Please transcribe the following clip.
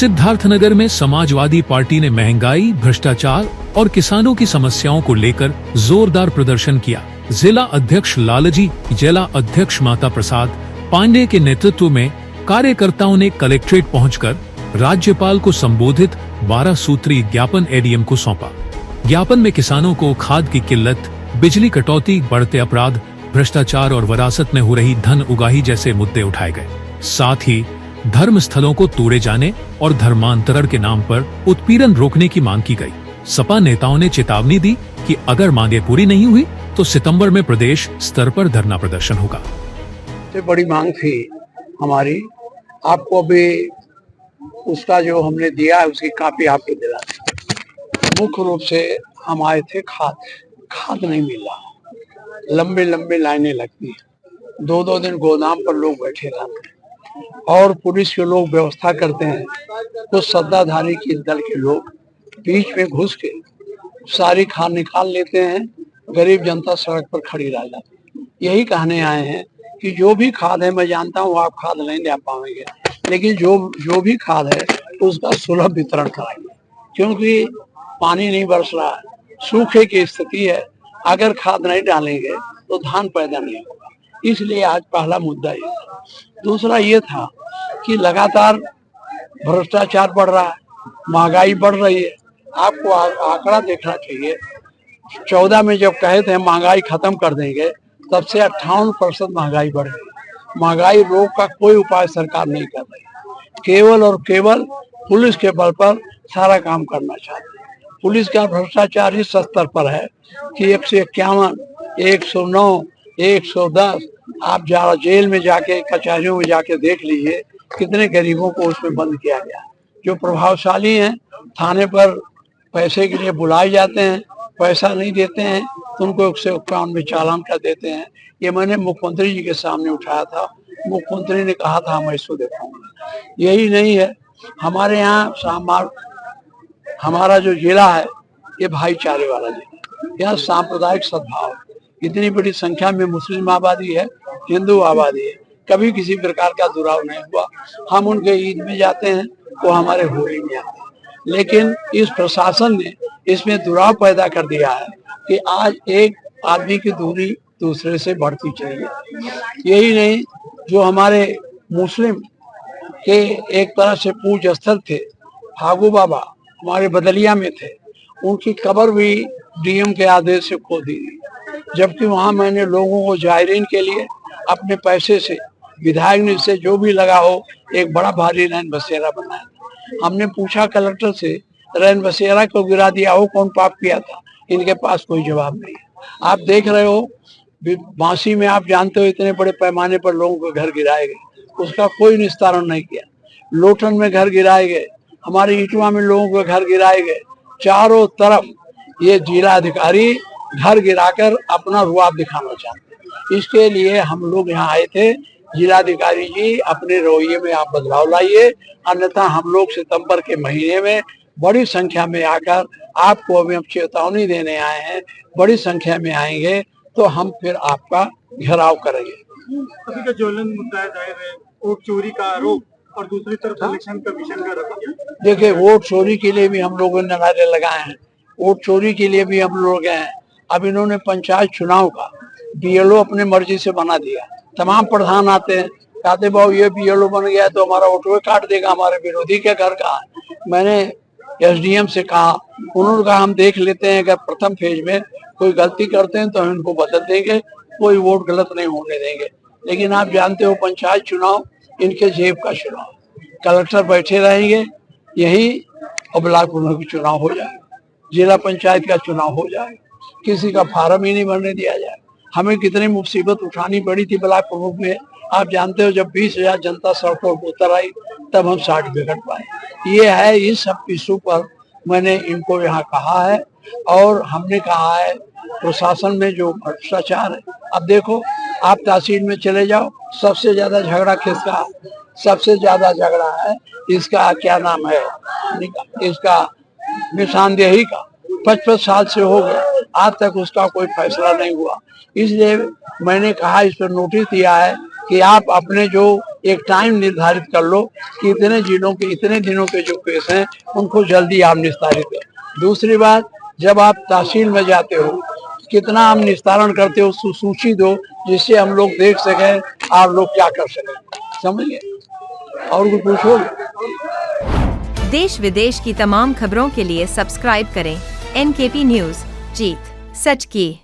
सिद्धार्थनगर में समाजवादी पार्टी ने महंगाई, भ्रष्टाचार और किसानों की समस्याओं को लेकर जोरदार प्रदर्शन किया। जिला अध्यक्ष लालजी, जिला अध्यक्ष माता प्रसाद पांडे के नेतृत्व में कार्यकर्ताओं ने कलेक्ट्रेट पहुंचकर राज्यपाल को संबोधित 12 सूत्री ज्ञापन एडीएम को सौंपा। ज्ञापन में किसानों को खाद की किल्लत, बिजली कटौती, बढ़ते अपराध, भ्रष्टाचार और विरासत में हो रही धन उगाही जैसे मुद्दे उठाए गए। साथ ही धर्म स्थलों को तोड़े जाने और धर्मांतरण के नाम पर उत्पीड़न रोकने की मांग की गई। सपा नेताओं ने चेतावनी दी कि अगर मांगे पूरी नहीं हुई तो सितंबर में प्रदेश स्तर पर धरना प्रदर्शन होगा। बड़ी मांग थी हमारी, आपको अभी उसका जो हमने दिया है उसकी कॉपी आपको दिला दी। मुख्य रूप से हम आए थे खाद नहीं मिला, लंबे लंबे लाइनें लगती हैं, 2-2 दिन गोदाम पर लोग बैठे रहते हैं और पुलिस के लोग व्यवस्था करते हैं। कुछ सत्ताधारी के दल के लोग बीच में घुस के सारी खाद निकाल लेते हैं, गरीब जनता सड़क पर खड़ी रह जाती है। यही कहने आए हैं कि जो भी खाद है, मैं जानता हूँ आप खाद नहीं दे पाएंगे, लेकिन जो भी खाद है उसका सुलभ वितरण कराइए, क्योंकि पानी नहीं बरस रहा है, सूखे की स्थिति है। अगर खाद नहीं डालेंगे तो धान पैदा नहीं होगा। इसलिए आज पहला मुद्दा ये था। दूसरा ये था कि लगातार भ्रष्टाचार बढ़ रहा है, महंगाई बढ़ रही है। आपको आंकड़ा देखना चाहिए। 14 में जब कहे थे महंगाई खत्म कर देंगे, तब से 58% महंगाई बढ़ गई। महंगाई रोक का कोई उपाय सरकार नहीं कर रही, केवल और केवल पुलिस के बल पर सारा काम करना चाहती है। पुलिस का भ्रष्टाचार इस स्तर पर है कि 151, 109, 110 आप जेल में जाके, कचहरियों में जाके देख लीजिए कितने गरीबों को उसमें बंद किया गया। जो प्रभावशाली हैं थाने पर पैसे के लिए बुलाए जाते हैं, पैसा नहीं देते हैं तो उनको 151 में चालान कर देते हैं। ये मैंने मुख्यमंत्री जी के सामने उठाया था, मुख्यमंत्री ने कहा था मैं इसको दिखाऊंगा। यही नहीं है, हमारे यहाँ हमारा जो जिला है ये भाईचारे वाला जिला, यहाँ सांप्रदायिक सद्भाव, इतनी बड़ी संख्या में मुस्लिम आबादी है, हिंदू आबादी है, कभी किसी प्रकार का दुराव नहीं हुआ। हम उनके ईद में जाते हैं, वो हमारे होली में आते हैं, लेकिन इस प्रशासन ने इसमें दुराव पैदा कर दिया है कि आज एक आदमी की दूरी दूसरे से बढ़ती चली है। यही नहीं, जो हमारे मुस्लिम के एक तरह से पूज्य स्थल थे, फागू बाबा हमारे बदलिया में थे, उनकी कब्र भी डीएम के आदेश से खो दी गई, जबकि वहां मैंने लोगों को जायरीन के लिए अपने पैसे से, विधायक ने से जो भी लगा हो, एक बड़ा भारी रैन बसेरा बनाया। हमने पूछा कलेक्टर से, रैन बसेरा को गिरा दिया हो, कौन पाप किया था? इनके पास कोई जवाब नहीं है। आप देख रहे हो बांसी में, आप जानते हो इतने बड़े पैमाने पर लोगों के घर गिराए गए, उसका कोई निस्तारण नहीं किया। लोटन में घर गिराए गए, हमारे इटवा में लोगों के घर गिराए गए। चारों तरफ ये जिला अधिकारी घर गिराकर अपना रुआब दिखाना चाहते हैं। इसके लिए हम लोग यहाँ आए थे। जिलाधिकारी जी, अपने रवैये में आप बदलाव लाइए, अन्यथा हम लोग सितंबर के महीने में बड़ी संख्या में आकर आपको अभी हम चेतावनी देने आए हैं, बड़ी संख्या में आएंगे तो हम फिर आपका घेराव करेंगे। अभी का ज्वलन मुद्दा जाहिर है वोट चोरी का आरोप, और दूसरी तरफ इलेक्शन कमीशन का रवैया। देखिए, वोट चोरी के लिए भी हम लोगों ने नारे लगाए हैं, वोट चोरी के लिए भी हम लोग गए हैं। अब इन्होंने पंचायत चुनाव का बीएलओ अपने मर्जी से बना दिया। तमाम प्रधान आते हैं, कहते बाबू ये बीएलओ बन गया तो हमारा वोटवे काट देगा, हमारे विरोधी के घर का। मैंने एसडीएम से कहा, उन्होंने कहा हम देख लेते हैं, अगर प्रथम फेज में कोई गलती करते हैं तो हम इनको बदल देंगे, कोई वोट गलत नहीं होने देंगे। लेकिन आप जानते हो पंचायत चुनाव इनके जेब का चुनाव, कलेक्टर बैठे रहेंगे यही और ब्लॉक प्रमुख का चुनाव हो जाए, जिला पंचायत का चुनाव हो जाए, किसी का फार्म ही नहीं भरने दिया जाए। हमें कितनी मुसीबत उठानी पड़ी थी ब्लॉक प्रमुख में, आप जानते हो। जब 20,000 जनता सड़कों पर उतर आई तब हम सर्टिफिकेट पाए। ये है, इस सब इशू पर मैंने इनको यहाँ कहा है और हमने कहा है प्रशासन में जो भ्रष्टाचार है। अब देखो, आप तहसील में चले जाओ, सबसे ज्यादा झगड़ा किसका? सबसे ज्यादा झगड़ा है इसका, क्या नाम है इसका, निशानदेही का। 55 साल से हो गया, आज तक उसका कोई फैसला नहीं हुआ। इसलिए मैंने कहा, इस पर नोटिस दिया है कि आप अपने जो एक टाइम निर्धारित कर लो कि इतने जिलों के इतने दिनों के जो केस हैं उनको जल्दी आप निस्तारित करो। दूसरी बात, जब आप तहसील में जाते हो कितना आप निस्तारण करते हो सूची दो, जिससे हम लोग देख सकें आप लोग क्या कर सकें। समझिए, और कुछ पूछोगे? देश विदेश की तमाम खबरों के लिए सब्सक्राइब करें NKP न्यूज। जीत सच की।